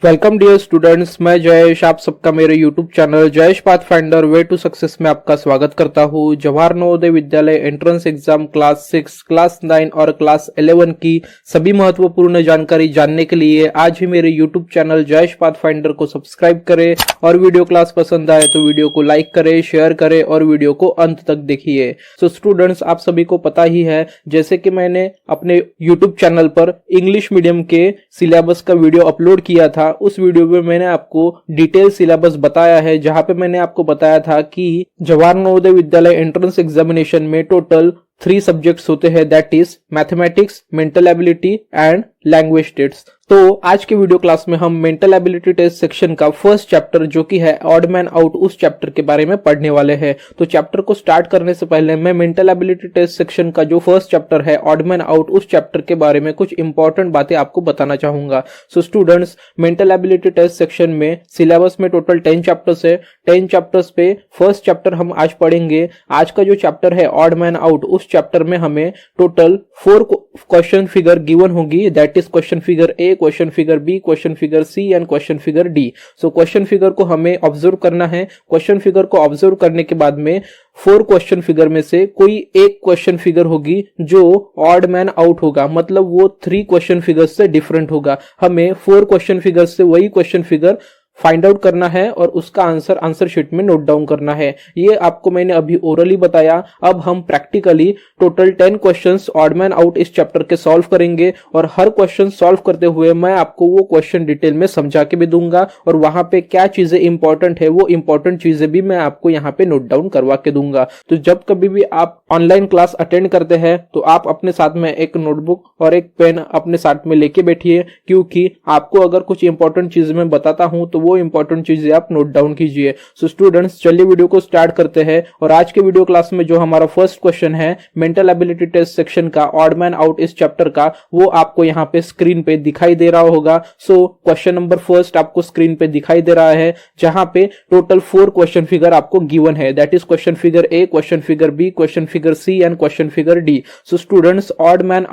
Welcome dear students, मैं जयेश आप सबका मेरे YouTube channel Jayesh pathfinder way to success में आपका स्वागत करता हूं। Jawahar Navodaya Vidyalaya entrance exam class 6, class 9 और क्लास 11 की सभी महत्वपूर्ण जानकारी जानने के लिए आज ही मेरे यूट्यूब चैनल जयेश पाथफाइंडर को सब्सक्राइब करें और वीडियो क्लास पसंद आए तो वीडियो को लाइक करें, शेयर करें और वीडियो को अंत तक देखिए। सो स्टूडेंट्स, आप सभी को पता ही है जैसे कि मैंने अपने यूट्यूब चैनल पर इंग्लिश मीडियम के सिलेबस का वीडियो अपलोड किया था। उस वीडियो में मैंने आपको डिटेल सिलेबस बताया है, जहां पे मैंने आपको बताया था कि जवाहर नवोदय विद्यालय एंट्रेंस एग्जामिनेशन में टोटल 3 सब्जेक्ट्स होते हैं, that is mathematics, mental ability and language test. तो आज के वीडियो क्लास में हम मेंटल एबिलिटी टेस्ट सेक्शन का फर्स्ट चैप्टर जो कि है ऑड मैन आउट, उस चैप्टर के बारे में पढ़ने वाले हैं। तो चैप्टर को स्टार्ट करने से पहले मैं मेंटल एबिलिटी टेस्ट सेक्शन का जो फर्स्ट चैप्टर है ऑड मैन आउट, उस चैप्टर के बारे में कुछ इंपॉर्टेंट बातें आपको बताना चाहूंगा। So students, mental ability test section में सिलेबस में टोटल 10 चैप्टर्स है। 10 चैप्टर्स पे फर्स्ट चैप्टर हम आज पढ़ेंगे। आज का जो चैप्टर है ऑड मैन आउट, उस चैप्टर में हमें टोटल 4 क्वेश्चन फिगर गिवन होगी, that is question figure A, question figure B, question figure C and question figure D. So question figure को हमें ऑब्जर्व करना है। क्वेश्चन फिगर को ऑब्जर्व करने के बाद में 4 क्वेश्चन फिगर में से कोई एक क्वेश्चन फिगर होगी जो ऑड मैन आउट होगा, मतलब वो 3 क्वेश्चन फिगर से डिफरेंट होगा। हमें 4 क्वेश्चन फिगर से वही क्वेश्चन फिगर फाइंड आउट करना है और उसका आंसर शीट में नोट डाउन करना है। ये आपको मैंने अभी ओरली बताया। अब हम practically total 10 questions odd man out इस चैप्टर के सॉल्व करेंगे और हर क्वेश्चन सॉल्व करते हुए मैं आपको वो क्वेश्चन डिटेल में समझा के भी दूंगा और वहां पे क्या चीजें इंपॉर्टेंट है वो इंपॉर्टेंट चीजें भी मैं आपको यहाँ पे नोट डाउन करवा के दूंगा। तो जब कभी भी आप ऑनलाइन क्लास अटेंड करते हैं तो आप अपने साथ में एक नोटबुक और एक पेन अपने साथ में लेके बैठिए, क्योंकि आपको अगर कुछ इंपॉर्टेंट चीज मैं बताता हूं तो वो इंपॉर्टेंट चीजें आप नोट डाउन कीजिए। सो स्टूडेंट्स, चलिए वीडियो को स्टार्ट करते हैं। और आज के वीडियो क्लास में जो हमारा फर्स्ट क्वेश्चन है मेंटल एबिलिटी टेस्ट सेक्शन का ऑड मैन आउट इस चैप्टर का, वो आपको यहाँ पे स्क्रीन पे दिखाई दे रहा होगा। सो क्वेश्चन नंबर फर्स्ट आपको स्क्रीन पे दिखाई दे रहा है, जहां पे टोटल 4 क्वेश्चन फिगर आपको गिवन है, that is question figure A, question figure B, question figure C and question figure D. So students, odd man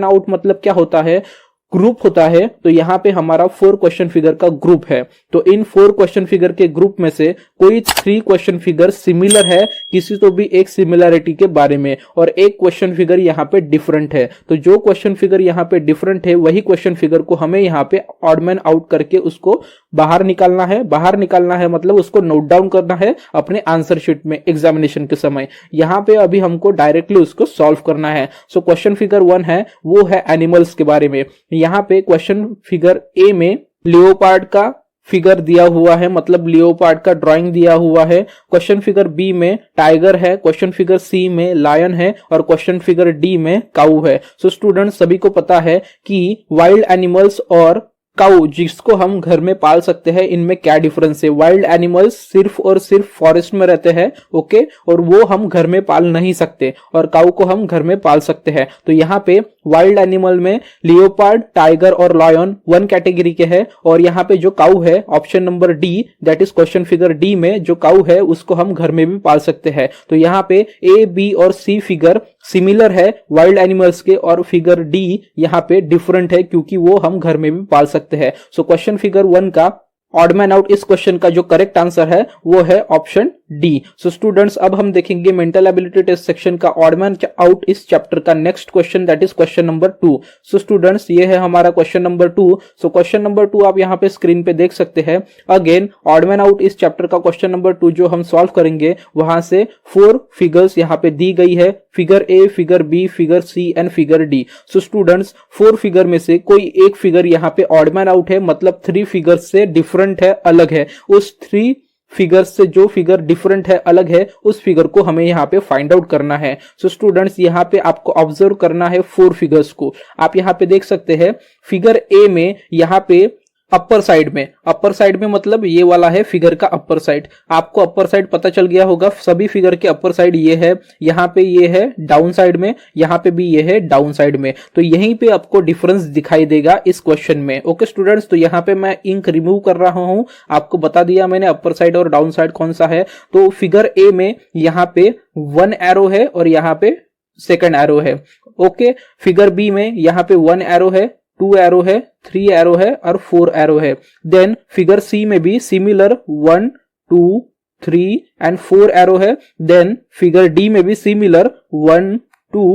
out मतलब क्या होता है? ग्रुप होता है। तो यहाँ पे हमारा 4 क्वेश्चन फिगर का ग्रुप है। तो इन 4 क्वेश्चन फिगर के ग्रुप में से कोई 3 क्वेश्चन फिगर सिमिलर है किसी तो भी एक सिमिलरिटी के बारे में, और एक क्वेश्चन फिगर यहाँ पे डिफरेंट है। तो जो क्वेश्चन फिगर यहाँ पे डिफरेंट है वही क्वेश्चन फिगर को हमें यहाँ पे ऑड मैन आउट करके उसको बाहर निकालना है। बाहर निकालना है मतलब उसको नोट डाउन करना है अपने आंसर शीट में एग्जामिनेशन के समय। यहाँ पे अभी हमको डायरेक्टली उसको सॉल्व करना है। सो क्वेश्चन फिगर 1 है, वो है एनिमल्स के बारे में। यहाँ पे क्वेश्चन फिगर ए में लियोपार्ड का फिगर दिया हुआ है, मतलब लियोपार्ड का ड्राइंग दिया हुआ है। क्वेश्चन फिगर बी में टाइगर है, क्वेश्चन फिगर सी में लायन है और क्वेश्चन फिगर डी में काऊ है। सो स्टूडेंट्स, सभी को पता है कि वाइल्ड एनिमल्स और काऊ जिसको हम घर में पाल सकते हैं, इनमें क्या डिफरेंस है। वाइल्ड एनिमल्स सिर्फ और सिर्फ फॉरेस्ट में रहते हैं, ओके, और वो हम घर में पाल नहीं सकते, और काऊ को हम घर में पाल सकते हैं। तो यहाँ पे वाइल्ड एनिमल में लियोपार्ड, टाइगर और लायन 1 कैटेगरी के हैं, और यहाँ पे जो काऊ है option number D, that is question figure D में जो काऊ है उसको हम घर में भी पाल सकते हैं। तो यहाँ पे ए, बी और सी फिगर सिमिलर है वाइल्ड एनिमल्स के, और फिगर डी यहाँ पे डिफरेंट है क्योंकि वो हम घर में भी पाल सकते हैं। सो क्वेश्चन फिगर 1 का ऑड मैन आउट इस क्वेश्चन का जो करेक्ट आंसर है वो है ऑप्शन डी। सो स्टूडेंट्स, अब हम देखेंगे मेंटल एबिलिटी टेस्ट सेक्शन का ऑड मैन आउट इस चैप्टर का next question, that is question number 2। So students, ये है हमारा क्वेश्चन नंबर 2। सो क्वेश्चन नंबर 2 आप यहाँ पे स्क्रीन पे देख सकते हैं। अगेन ऑड मैन आउट इस चैप्टर का क्वेश्चन नंबर 2 जो हम सॉल्व करेंगे, वहां से 4 फिगर्स यहाँ पे दी गई है, figure A, figure B, figure C and figure D. So students, 4 figure में से कोई एक फिगर यहाँ पे ऑड मैन आउट है, मतलब 3 फिगर से डिफरेंट है, अलग है। उस 3 फिगर से जो फिगर डिफरेंट है, अलग है, उस फिगर को हमें यहाँ पे फाइंड आउट करना है। सो स्टूडेंट्स, यहाँ पे आपको ऑब्जर्व करना है 4 फिगर्स को। आप यहाँ पे देख सकते हैं फिगर ए में यहाँ पे अपर साइड में मतलब ये वाला है फिगर का अपर साइड। आपको अपर साइड पता चल गया होगा, सभी फिगर के अपर साइड ये है, यहाँ पे ये है डाउन साइड में, यहाँ पे भी ये है डाउन साइड में। तो यहीं पे आपको डिफरेंस दिखाई देगा इस क्वेश्चन में। ओके स्टूडेंट्स, तो यहाँ पे मैं इंक रिमूव कर रहा हूं, आपको बता दिया मैंने अपर साइड और डाउन साइड कौन सा है। तो फिगर ए में यहाँ पे 1 एरो है और यहाँ पे 2nd एरो है। ओके, फिगर बी में यहाँ पे 1 एरो है, 2 एरो है, 3 एरो है और 4 एरो है। देन फिगर सी में भी सिमिलर 1 2 3 एंड 4 एरो है। देन फिगर डी में भी सिमिलर 1 2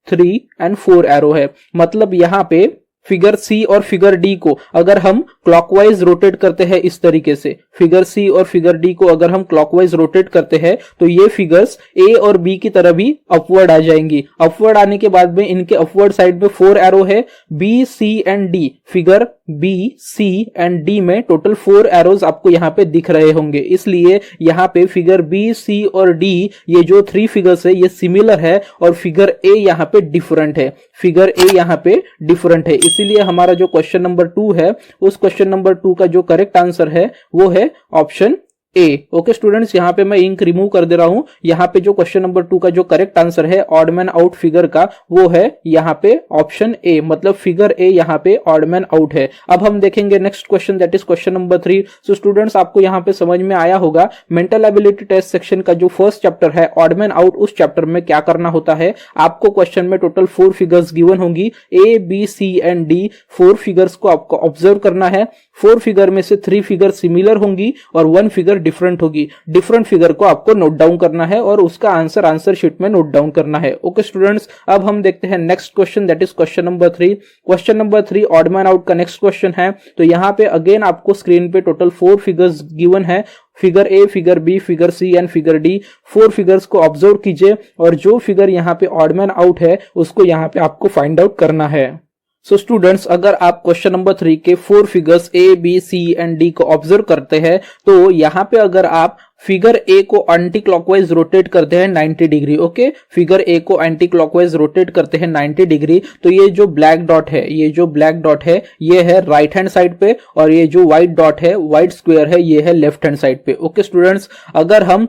3 एंड 4 एरो है। मतलब यहाँ पे फिगर सी और फिगर डी को अगर हम क्लॉकवाइज रोटेट करते हैं इस तरीके से, फिगर सी और फिगर डी को अगर हम क्लॉकवाइज रोटेट करते हैं तो ये फिगर्स ए और बी की तरह भी अपवर्ड आ जाएंगी। अपवर्ड आने के बाद में इनके अपवर्ड साइड में 4 एरो है। B C and D, figure B C and D में टोटल 4 एरोज आपको यहाँ पे दिख रहे होंगे। इसलिए यहाँ पे फिगर बी सी और डी ये जो 3 फिगर्स है ये सिमिलर है और फिगर ए यहाँ पे डिफरेंट है, फिगर ए यहाँ पे डिफरेंट है। इसीलिए हमारा जो क्वेश्चन नंबर 2 है उस क्वेश्चन नंबर 2 का जो करेक्ट आंसर है वो है ऑप्शन ए। ओके स्टूडेंट्स, यहाँ पे मैं इंक रिमूव कर दे रहा हूं। यहाँ पे जो क्वेश्चन नंबर 2 का जो करेक्ट आंसर है ऑड मैन आउट फिगर का वो है यहाँ पे ऑप्शन ए, मतलब फिगर ए यहाँ पे ऑड मैन आउट है। अब हम देखेंगे next question, that is question number 3। So students, आपको यहाँ पे समझ में आया होगा मेंटल एबिलिटी टेस्ट सेक्शन का जो फर्स्ट चैप्टर है ऑड मैन आउट, उस चैप्टर में क्या करना होता है। आपको क्वेश्चन में टोटल 4 फिगर्स गिवन होंगी, A B C and D. 4 figures को आपको ऑब्जर्व करना है। 4 फिगर में से 3 फिगर सिमिलर होंगी और 1 फिगर डिफरेंट होगी। डिफरेंट फिगर को आपको नोट डाउन करना है और उसका आंसर शीट में नोट डाउन करना है। ओके स्टूडेंट्स, अब हम देखते हैं next question, that is question number 3। Question number 3 odd man out का नेक्स्ट क्वेश्चन है। तो यहाँ पे अगेन आपको स्क्रीन पे टोटल 4 फिगर्स गिवन है, figure A, figure B, figure C and figure D. 4 figures को ऑब्जर्व कीजिए और जो फिगर यहाँ पे ऑड मैन आउट है उसको यहाँ पे आपको फाइंड आउट करना है। सो स्टूडेंट्स, अगर आप क्वेश्चन नंबर 3 के 4 figures A B C and D को ऑब्जर्व करते हैं तो यहाँ पे अगर आप फिगर ए को एंटी क्लॉकवाइज रोटेट करते हैं 90 डिग्री, ओके, फिगर ए को एंटी क्लॉकवाइज रोटेट करते हैं 90 डिग्री, तो ये जो ब्लैक डॉट है, ये जो ब्लैक डॉट है ये है राइट हैंड साइड पे और ये जो व्हाइट डॉट है, व्हाइट स्क्वायर है, ये है लेफ्ट हैंड साइड पे। ओके स्टूडेंट्स, अगर हम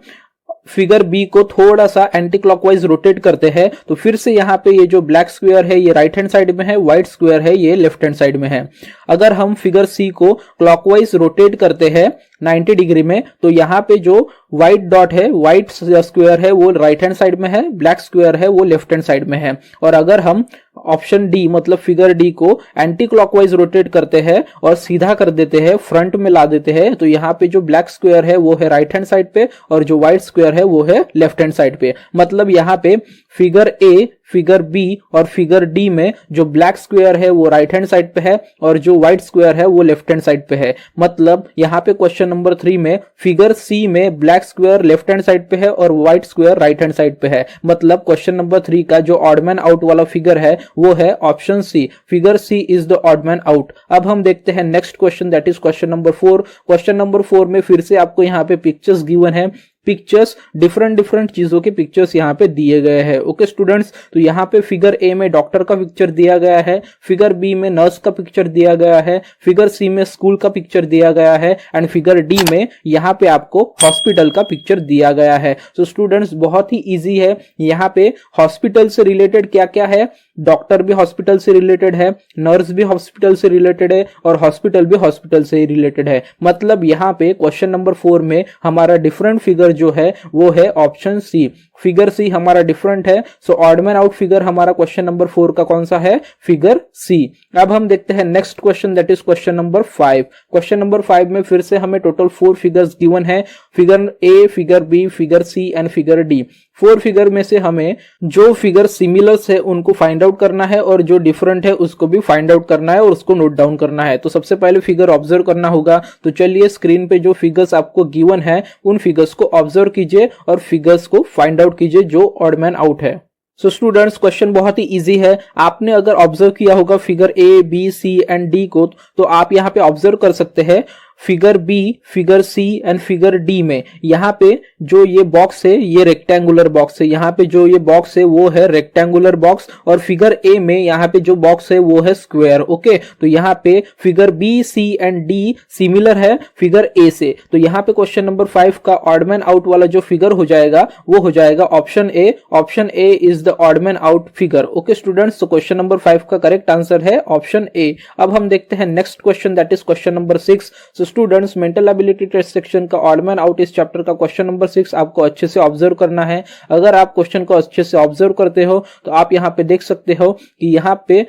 फिगर बी को थोड़ा सा एंटी क्लॉकवाइज रोटेट करते हैं तो फिर से यहाँ पे ये जो ब्लैक स्क्वायर है ये राइट हैंड साइड में है, व्हाइट स्क्वायर है ये लेफ्ट हैंड साइड में है। अगर हम फिगर सी को क्लॉकवाइज रोटेट करते हैं 90 डिग्री में तो यहाँ पे जो व्हाइट डॉट है, व्हाइट स्क्वायर है वो राइट हैंड साइड में है, ब्लैक स्क्वायर है वो लेफ्ट हैंड साइड में है। और अगर हम ऑप्शन डी मतलब फिगर डी को एंटी क्लॉकवाइज रोटेट करते हैं और सीधा कर देते हैं, फ्रंट में ला देते हैं, तो यहाँ पे जो ब्लैक स्क्वायर है वो है राइट हैंड साइड पे और जो व्हाइट स्क्वायर है वो है लेफ्ट हैंड साइड पे। मतलब यहाँ पे फिगर ए, फिगर बी और फिगर डी में जो ब्लैक स्क्वायर है वो राइट हैंड साइड पे है और जो व्हाइट स्क्वायर है वो लेफ्ट हैंड साइड पे है। मतलब यहाँ पे क्वेश्चन नंबर 3 में फिगर सी में black square left hand side पे है और white square right hand side पे है। मतलब क्वेश्चन नंबर 3 का जो ऑड मैन आउट वाला फिगर है वो है option C, figure C is the odd man out. अब हम देखते हैं next question, that is question number 4। Question number 4 में फिर से आपको यहाँ पे पिक्चर्स गिवन है, पिक्चर्स डिफरेंट चीजों के पिक्चर्स यहाँ पे दिए गए हैं। ओके स्टूडेंट्स, तो यहाँ पे फिगर ए में डॉक्टर का पिक्चर दिया गया है, फिगर बी में नर्स का पिक्चर दिया गया है, फिगर सी में स्कूल का पिक्चर दिया गया है एंड फिगर डी में यहाँ पे आपको हॉस्पिटल का पिक्चर दिया गया है। तो स्टूडेंट्स बहुत ही इजी है। यहाँ पे हॉस्पिटल से रिलेटेड क्या क्या है, डॉक्टर भी हॉस्पिटल से रिलेटेड है, नर्स भी हॉस्पिटल से रिलेटेड है और हॉस्पिटल भी हॉस्पिटल से रिलेटेड है। मतलब यहाँ पे क्वेश्चन नंबर 4 में हमारा डिफरेंट फिगर जो है वो है ऑप्शन सी, फिगर सी हमारा डिफरेंट है। So odd man out figure हमारा क्वेश्चन नंबर 4 का कौन सा है, फिगर सी। अब हम देखते हैं next question, that is question number 5। Question number 5 में फिर से हमें टोटल 4 फिगर्स गिवन है, figure A, figure B, figure C and figure D. 4 figure में से हमें जो फिगर सिमिलर्स है उनको फाइंड आउट करना है और जो डिफरेंट है उसको भी फाइंड आउट करना है और उसको नोट डाउन करना है। तो सबसे पहले फिगर ऑब्जर्व करना होगा। तो चलिए स्क्रीन पे जो फिगर्स आपको गिवन है उन फिगर्स को ऑब्जर्व कीजिए और फिगर्स को फाइंड आउट कीजिए जो ऑड मैन आउट है। सो स्टूडेंट्स, क्वेश्चन बहुत ही इजी है। आपने अगर ऑब्जर्व किया होगा figure A, B, C and D को, तो आप यहाँ पे ऑब्जर्व कर सकते हैं figure B, figure C and figure D में यहाँ पे जो ये बॉक्स है ये रेक्टेंगुलर बॉक्स है, यहाँ पे जो ये बॉक्स है वो है रेक्टेंगुलर बॉक्स और फिगर ए में यहाँ पे जो बॉक्स है वो है स्क्वायर। ओके, तो यहाँ पे figure B, C and D similar है फिगर ए से। तो यहाँ पे क्वेश्चन नंबर 5 का ऑड मैन आउट वाला जो फिगर हो जाएगा वो हो जाएगा option A. Option A is the odd man out figure. Okay students, तो क्वेश्चन नंबर 5 का करेक्ट आंसर है ऑप्शन ए। अब हम देखते हैं next question, that is question number 6। Students, mental ability test section का ऑड मैन आउट इस chapter का क्वेश्चन नंबर 6 आपको अच्छे से ऑब्जर्व करना है। अगर आप क्वेश्चन को अच्छे से ऑब्जर्व करते हो तो आप यहाँ पे देख सकते हो कि यहाँ पे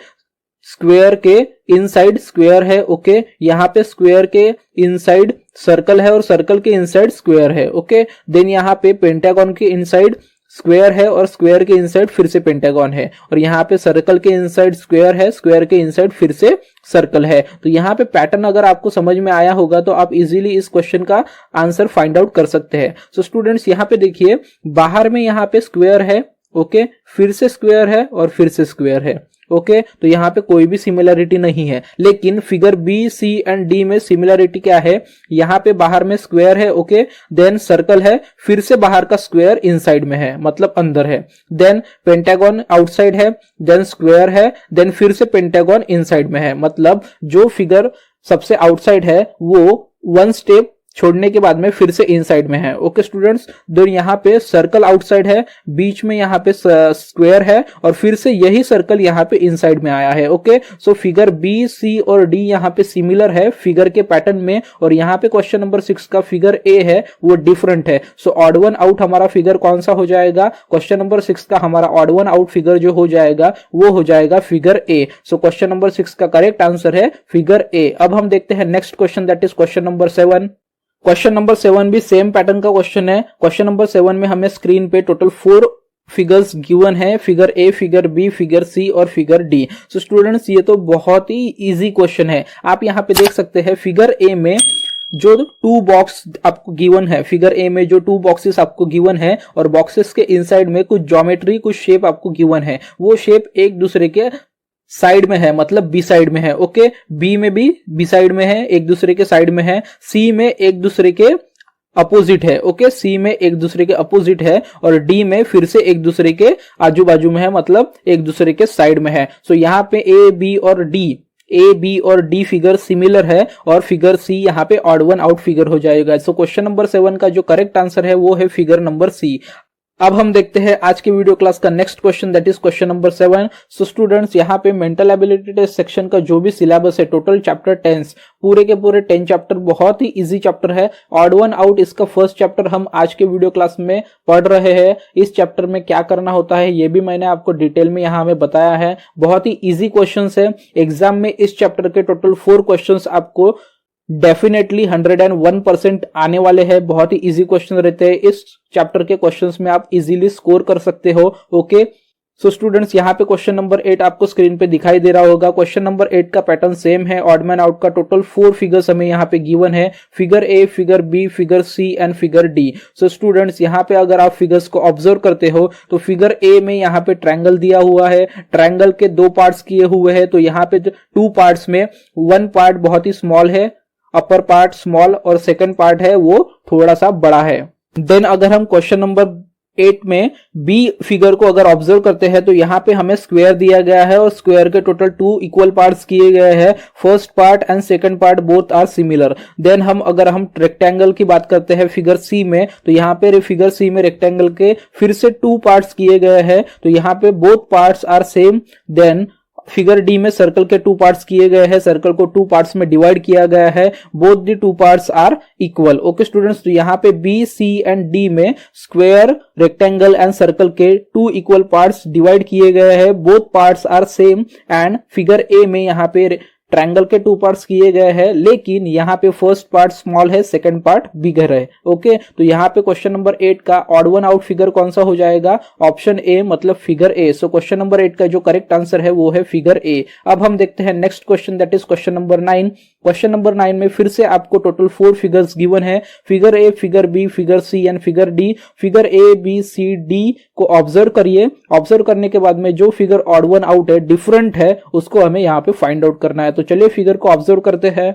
स्क्वायर के इनसाइड स्क्वायर है, ओके। यहाँ पे स्क्वायर के इनसाइड सर्कल है और सर्कल के इनसाइड स्क्वायर है, ओके। देन यहाँ पे पेंटागन के इनसाइड स्क्वायर है और स्क्वायर के इनसाइड फिर से पेंटागन है, और यहाँ पे सर्कल के इनसाइड स्क्वायर है, स्क्वायर के इनसाइड फिर से सर्कल है। तो यहाँ पे पैटर्न अगर आपको समझ में आया होगा तो आप इजीली इस क्वेश्चन का आंसर फाइंड आउट कर सकते हैं। सो स्टूडेंट्स यहाँ पे देखिए, बाहर में यहाँ पे स्क्वायर है, ओके, फिर से स्क्वायर है और फिर से स्क्वायर है, ओके। तो यहाँ पे कोई भी सिमिलरिटी नहीं है, लेकिन figure B, C and D में सिमिलरिटी क्या है, यहाँ पे बाहर में स्क्वायर है, ओके, देन सर्कल है, फिर से बाहर का स्क्वायर इनसाइड में है, मतलब अंदर है, देन पेंटागन आउटसाइड है, देन स्क्वायर है, देन फिर से पेंटागन इनसाइड में है। मतलब जो फिगर सबसे आउटसाइड है वो वन स्टेप छोड़ने के बाद में फिर से इनसाइड में है, ओके स्टूडेंट्स। तो यहाँ पे सर्कल आउटसाइड है, बीच में यहाँ पे स्क्वायर है और फिर से यही सर्कल यहाँ पे इनसाइड में आया है, ओके। सो फिगर बी, सी और डी यहाँ पे सिमिलर है फिगर के पैटर्न में, और यहाँ पे क्वेश्चन नंबर 6 का फिगर ए है वो डिफरेंट है। सो ऑड वन आउट हमारा फिगर कौन सा हो जाएगा, क्वेश्चन नंबर 6 का हमारा ऑड वन आउट फिगर जो हो जाएगा वो हो जाएगा figure A. So question number 6 का करेक्ट आंसर है फिगर ए। अब हम देखते हैं next question, that is question number 7। Question number 7 भी सेम पैटर्न का क्वेश्चन है। क्वेश्चन नंबर 7 में हमें स्क्रीन पे टोटल 4 फिगर्स गिवन है, figure A, figure B, figure C और फिगर डी। सो स्टूडेंट्स ये तो बहुत ही इजी क्वेश्चन है। आप यहाँ पे देख सकते हैं फिगर ए में जो 2 बॉक्स आपको गिवन है, फिगर ए में जो 2 बॉक्सेस आपको गिवन है और बॉक्सेस के इनसाइड में कुछ ज्योमेट्री, कुछ शेप आपको गिवन है, वो शेप एक दूसरे के साइड में है, मतलब बी साइड में है, ओके। बी में भी बी साइड में है, एक दूसरे के साइड में है। सी में एक दूसरे के अपोजिट है, ओके, सी में एक दूसरे के अपोजिट है, और डी में फिर से एक दूसरे के आजू बाजू में है, मतलब एक दूसरे के साइड में है। सो यहाँ पे ए, बी और डी फिगर सिमिलर है और फिगर सी यहाँ पे ऑड वन आउट फिगर हो जाएगा। सो क्वेश्चन नंबर 7 का जो करेक्ट आंसर है वो है फिगर नंबर सी। अब हम देखते हैं आज के वीडियो क्लास का next question, that is question number 7। So students यहाँ पे मेंटल एबिलिटी टेस्ट सेक्शन का जो भी सिलेबस है, टोटल चैप्टर 10, पूरे के पूरे 10 चैप्टर बहुत ही इजी चैप्टर है। ऑड वन आउट इसका फर्स्ट चैप्टर हम आज के वीडियो क्लास में पढ़ रहे हैं। इस चैप्टर में क्या करना होता है ये भी मैंने आपको डिटेल में यहाँ में बताया है। बहुत ही इजी क्वेश्चन है। एग्जाम में इस चैप्टर के टोटल 4 क्वेश्चन आपको डेफिनेटली 101% आने वाले हैं। बहुत ही इजी क्वेश्चन रहते हैं। इस चैप्टर के क्वेश्चंस में आप इजीली स्कोर कर सकते हो, ओके। सो स्टूडेंट्स यहाँ पे क्वेश्चन नंबर 8 आपको स्क्रीन पे दिखाई दे रहा होगा। क्वेश्चन नंबर 8 का पैटर्न सेम है। ऑड मैन आउट का टोटल 4 फिगर्स हमें यहाँ पे गिवन है, figure A, figure B, figure C and figure D. So students यहाँ पे अगर आप फिगर्स को ऑब्जर्व करते हो तो फिगर ए में यहाँ पे ट्रायंगल दिया हुआ है, ट्रायंगल के 2 पार्ट्स किए हुए हैं। तो यहाँ पे 2 पार्ट्स में 1 पार्ट बहुत ही स्मॉल है, अपर पार्ट स्मॉल, और सेकंड पार्ट है वो थोड़ा सा बड़ा है। देन अगर हम क्वेश्चन नंबर 8 में बी फिगर को अगर ऑब्जर्व करते हैं तो यहाँ पे हमें स्क्वायर दिया गया है और स्क्वायर के टोटल 2 इक्वल पार्ट्स किए गए हैं। First part and second part both are similar. Then अगर हम रेक्टेंगल की बात करते हैं फिगर सी में, तो यहाँ पे फिगर सी में रेक्टेंगल के फिर से 2 पार्ट्स किए गए हैं, तो यहाँ पे both parts are same. Then figure D में सर्कल के 2 पार्ट्स किए गए हैं, सर्कल को 2 पार्ट्स में डिवाइड किया गया है, both the 2 parts are equal, okay students. तो यहाँ पे बी, सी एंड डी में स्क्वायर, रेक्टेंगल एंड सर्कल के 2 इक्वल पार्ट्स डिवाइड किए गए हैं, both parts are same. And figure A में यहाँ पे ट्रायंगल के 2 पार्ट्स किए गए हैं, लेकिन यहाँ पे फर्स्ट पार्ट स्मॉल है, सेकंड पार्ट बिगर है, ओके। तो यहाँ पे क्वेश्चन नंबर 8 का ऑड वन आउट फिगर कौन सा हो जाएगा, ऑप्शन ए, मतलब figure A. So question number 8 का जो करेक्ट आंसर है वो है फिगर ए। अब हम देखते हैं next question, that is question number 9। Question number 9 में फिर से आपको टोटल 4 फिगर्स गिवन है, figure A, figure B, figure C and figure D. Figure A, B, C, D को ऑब्जर्व करिए। ऑब्जर्व करने के बाद में जो फिगर ऑड वन आउट है, डिफरेंट है, उसको हमें यहाँ पे फाइंड आउट करना है। तो चलिए फिगर को ऑब्जर्व करते हैं।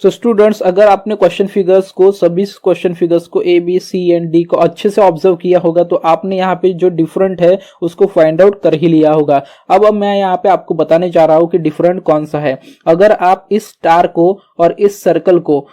सो स्टूडेंट्स अगर आपने क्वेश्चन फिगर्स को, सभी क्वेश्चन फिगर्स को ए, बी, सी एंड डी को अच्छे से ऑब्जर्व किया होगा तो आपने यहाँ पे जो डिफरेंट है उसको फाइंड आउट कर ही लिया होगा। अब मैं यहाँ पे आपको बताने जा रहा हूँ कि डिफरेंट कौन सा है। अगर आप इस स्टार को और इस सर्कल को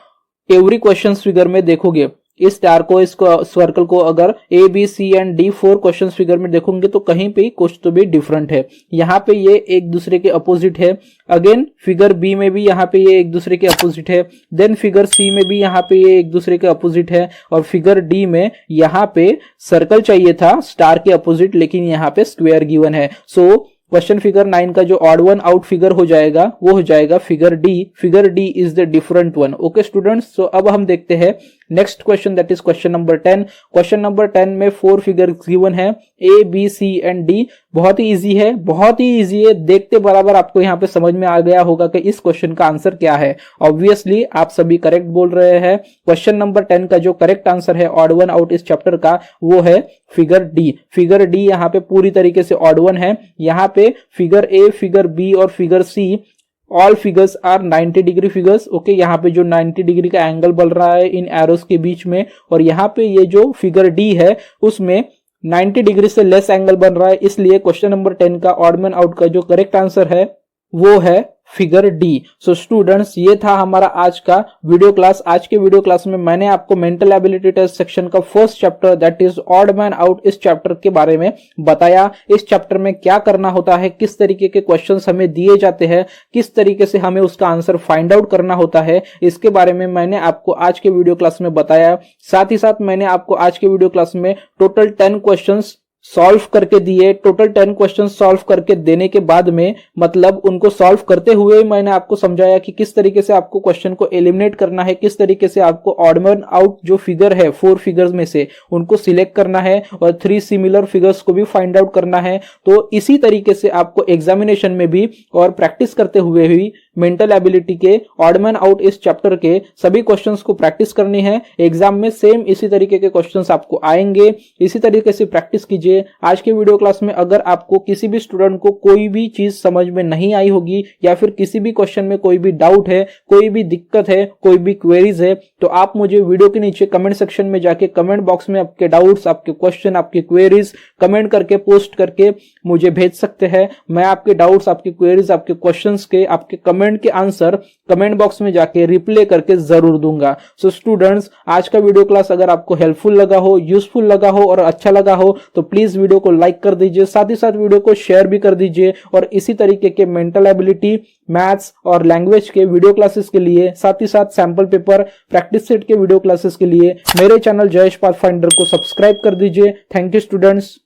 एवरी क्वेश्चन फिगर में देखोगे, इस स्टार को, इस सर्कल को अगर A, B, C and D 4 question figure में देखोगे तो कहीं पे कुछ तो भी डिफरेंट है। यहाँ पे ये एक दूसरे के अपोजिट है। अगेन फिगर बी में भी यहाँ पे ये एक दूसरे के अपोजिट है। देन फिगर सी में भी यहाँ पे ये एक दूसरे के अपोजिट है। और फिगर डी में यहाँ पे सर्कल चाहिए था स्टार के अपोजिट, लेकिन यहाँ पे स्क्वायर गिवन है। सो क्वेश्चन फिगर 9 का जो ऑड वन आउट फिगर हो जाएगा वो हो जाएगा figure D. Figure D is the different one. Okay students, so अब हम देखते हैं next question, that is question number 10। Question number 10 में 4 फिगर गिवन है, A B C and D. बहुत ही इजी है, बहुत ही इजी है। देखते बराबर आपको यहाँ पे समझ में आ गया होगा कि इस क्वेश्चन का आंसर क्या है। ऑब्वियसली आप सभी करेक्ट बोल रहे हैं। क्वेश्चन नंबर 10 का जो करेक्ट आंसर है ऑड वन आउट इस चैप्टर का वो है फिगर डी। फिगर डी यहाँ पे पूरी तरीके से ऑड वन है। यहाँ पे फिगर ए, फिगर बी और figure C all figures are 90 degree figures. Okay, यहाँ पे जो 90 डिग्री का एंगल बन रहा है इन एरोस के बीच में, और यहाँ पे ये जो फिगर डी है उसमें 90 डिग्री से लेस एंगल बन रहा है। इसलिए क्वेश्चन नंबर 10 का ऑड मैन आउट का जो करेक्ट आंसर है वो है फिगर डी। सो स्टूडेंट्स, ये था हमारा आज का वीडियो क्लास। आज के वीडियो क्लास में मैंने आपको मेंटल एबिलिटी टेस्ट सेक्शन का first chapter that is odd man out इस चैप्टर के बारे में बताया। इस चैप्टर में क्या करना होता है, किस तरीके के क्वेश्चंस हमें दिए जाते हैं, किस तरीके से हमें उसका आंसर फाइंड आउट करना होता है, इसके बारे में मैंने आपको आज के वीडियो क्लास में बताया। साथ ही साथ मैंने आपको आज के वीडियो क्लास में टोटल 10 क्वेश्चंस सॉल्व करके दिए। टोटल 10 क्वेश्चन सॉल्व करके देने के बाद में, मतलब उनको सॉल्व करते हुए मैंने आपको समझाया कि किस तरीके से आपको क्वेश्चन को एलिमिनेट करना है, किस तरीके से आपको ऑड मैन आउट जो फिगर है 4 फिगर्स में से उनको सिलेक्ट करना है और 3 सिमिलर फिगर्स को भी फाइंड आउट करना है। तो इसी तरीके से आपको एग्जामिनेशन में भी और प्रैक्टिस करते हुए भी मेंटल एबिलिटी के ऑड मैन आउट इस चैप्टर के सभी क्वेश्चंस को प्रैक्टिस करनी है। एग्जाम में सेम इसी तरीके के क्वेश्चंस आपको आएंगे। इसी तरीके से प्रैक्टिस कीजिए। आज के वीडियो क्लास में अगर आपको किसी भी स्टूडेंट को कोई भी चीज समझ में नहीं आई होगी या फिर किसी भी क्वेश्चन में कोई भी डाउट है, कोई भी दिक्कत है, कोई भी क्वेरीज है, तो आप मुझे वीडियो के नीचे कमेंट सेक्शन में जाके कमेंट बॉक्स में आपके डाउट्स, आपके क्वेश्चन, आपके क्वेरीज कमेंट करके, पोस्ट करके मुझे भेज सकते हैं। मैं आपके डाउट्स, आपके क्वेरीज, आपके क्वेश्चंस के, आपके कमेंट के आंसर कमेंट बॉक्स में जाके रिप्लाई करके जरूर दूंगा। सो स्टूडेंट्स, आज का वीडियो क्लास अगर आपको हेल्पफुल लगा हो, यूजफुल लगा हो और अच्छा लगा हो तो प्लीज वीडियो को लाइक कर दीजिए, साथ ही साथ वीडियो को शेयर भी कर दीजिए। और इसी तरीके के मेंटल एबिलिटी, मैथ्स और लैंग्वेज के वीडियो क्लासेस के लिए, साथ ही साथ सैंपल पेपर, प्रैक्टिस सेट के वीडियो क्लासेस के लिए मेरे चैनल जयेश पाथफाइंडर को सब्सक्राइब कर दीजिए। Thank you students.